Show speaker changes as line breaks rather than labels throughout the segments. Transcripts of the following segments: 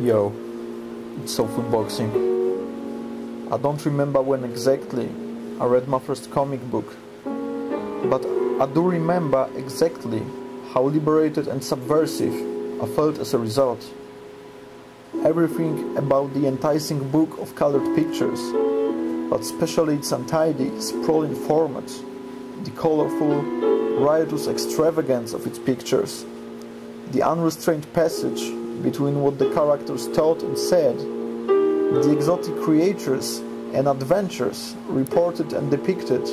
Yo, it's soulful boxing. I don't remember when exactly I read my first comic book, but I do remember exactly how liberated and subversive I felt as a result. Everything about the enticing book of colored pictures, but especially its untidy, sprawling format, the colorful, riotous extravagance of its pictures, the unrestrained passage between what the characters thought and said, the exotic creatures and adventures reported and depicted,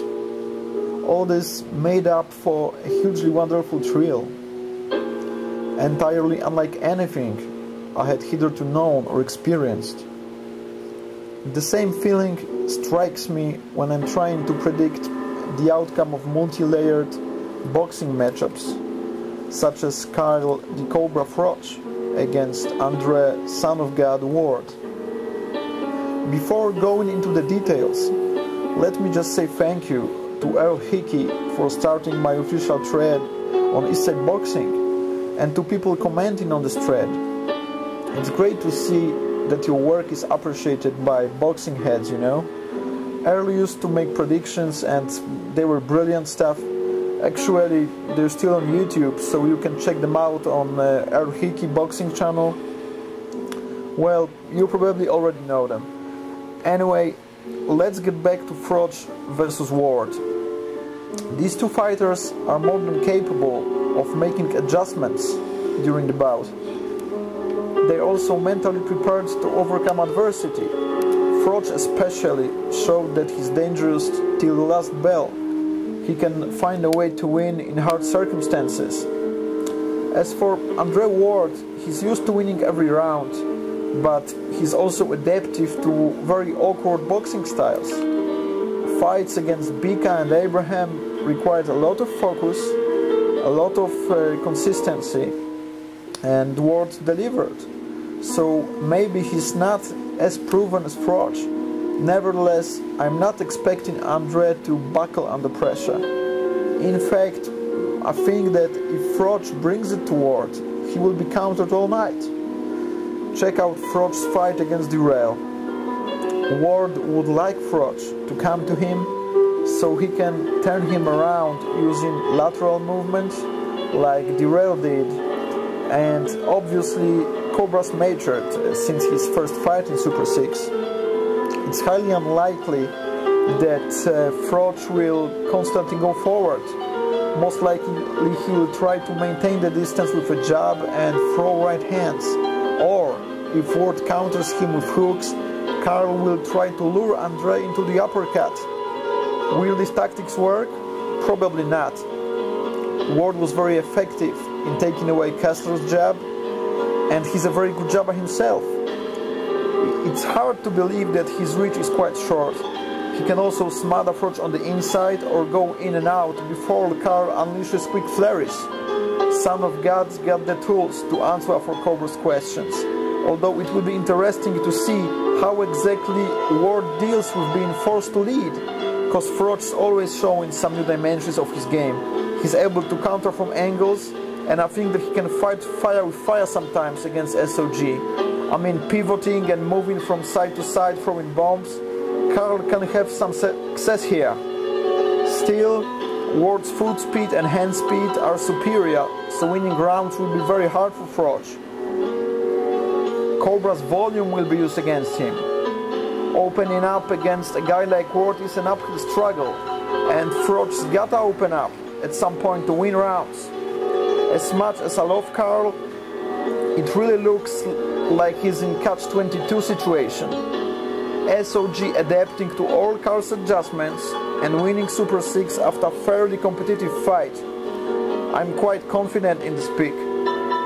all this made up for a hugely wonderful thrill, entirely unlike anything I had hitherto known or experienced. The same feeling strikes me when I'm trying to predict the outcome of multi-layered boxing matchups, such as Kyle the Cobra Froch against Andre Son of God Ward. Before going into the details, let me just say thank you to Earl Hickey for starting my official thread on Eastside Boxing, and to people commenting on this thread. It's great to see that your work is appreciated by boxing heads, you know. Earl used to make predictions and they were brilliant stuff. Actually, they're still on YouTube, so you can check them out on Earl Hickey boxing channel. Well, you probably already know them. Anyway, let's get back to Froch versus Ward. These two fighters are more than capable of making adjustments during the bout. They're also mentally prepared to overcome adversity. Froch especially showed that he's dangerous till the last bell. He can find a way to win in hard circumstances. As for Andre Ward, he's used to winning every round, but he's also adaptive to very awkward boxing styles. Fights against Bika and Abraham required a lot of focus, a lot of consistency, and Ward delivered. So maybe he's not as proven as Froch. Nevertheless, I'm not expecting Andre to buckle under pressure. In fact, I think that if Froch brings it to Ward, he will be countered all night. Check out Froch's fight against Durrell. Ward would like Froch to come to him so he can turn him around using lateral movements like Durrell did, and obviously Cobra's matured since his first fight in Super 6. It's highly unlikely that Froch will constantly go forward. Most likely he will try to maintain the distance with a jab and throw right hands. Or, if Ward counters him with hooks, Carl will try to lure Andre into the uppercut. Will these tactics work? Probably not. Ward was very effective in taking away Kessler's jab, and he's a very good jabber himself. It's hard to believe that his reach is quite short. He can also smother Froch on the inside or go in and out before Carl unleashes quick flurries. Son of God's got the tools to answer for Cobra's questions, although it will be interesting to see how exactly Ward deals with being forced to lead, because Froch's always showing some new dimensions of his game. He's able to counter from angles, and I think that he can fight fire with fire sometimes against SOG. I mean, pivoting and moving from side to side, throwing bombs. Carl can have some success here. Still, Ward's foot speed and hand speed are superior, so winning rounds will be very hard for Froch. Cobra's volume will be used against him. Opening up against a guy like Ward is an uphill struggle, and Froch's gotta open up at some point to win rounds. As much as I love Carl, it really looks like he's in catch-22 situation. SOG adapting to all Carl's adjustments and winning Super 6 after a fairly competitive fight. I'm quite confident in this pick.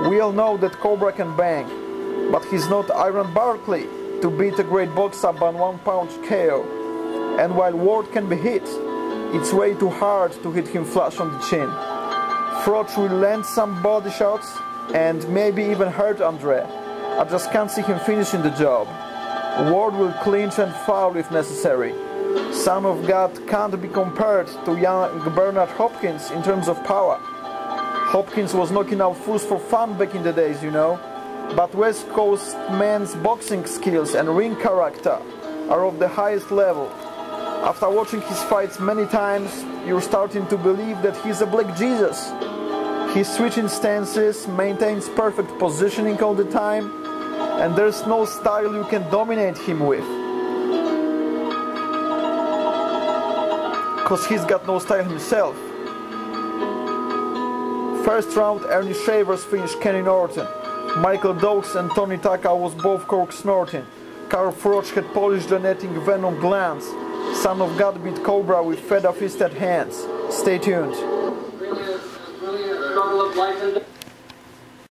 We all know that Cobra can bang, but he's not Iron Barkley to beat a great boxer by 1 punch KO. And while Ward can be hit, it's way too hard to hit him flush on the chin. Froch will land some body shots and maybe even hurt Andre. I just can't see him finishing the job. Ward will clinch and foul if necessary. Son of God can't be compared to young Bernard Hopkins in terms of power. Hopkins was knocking out fools for fun back in the days, you know. but West Coast men's boxing skills and ring character are of the highest level. After watching his fights many times, you're starting to believe that he's a Black Jesus. He's switching stances, maintains perfect positioning all the time, and there's no style you can dominate him with. Cause he's got no style himself. First round, Ernie Shavers finished Kenny Norton. Michael Dokes and Tony Taka was both cork snorting. Carl Froch had polished the netting Venom Glance. Son of God beat Cobra with feather-fisted hands. Stay tuned.
Really a struggle of life and death.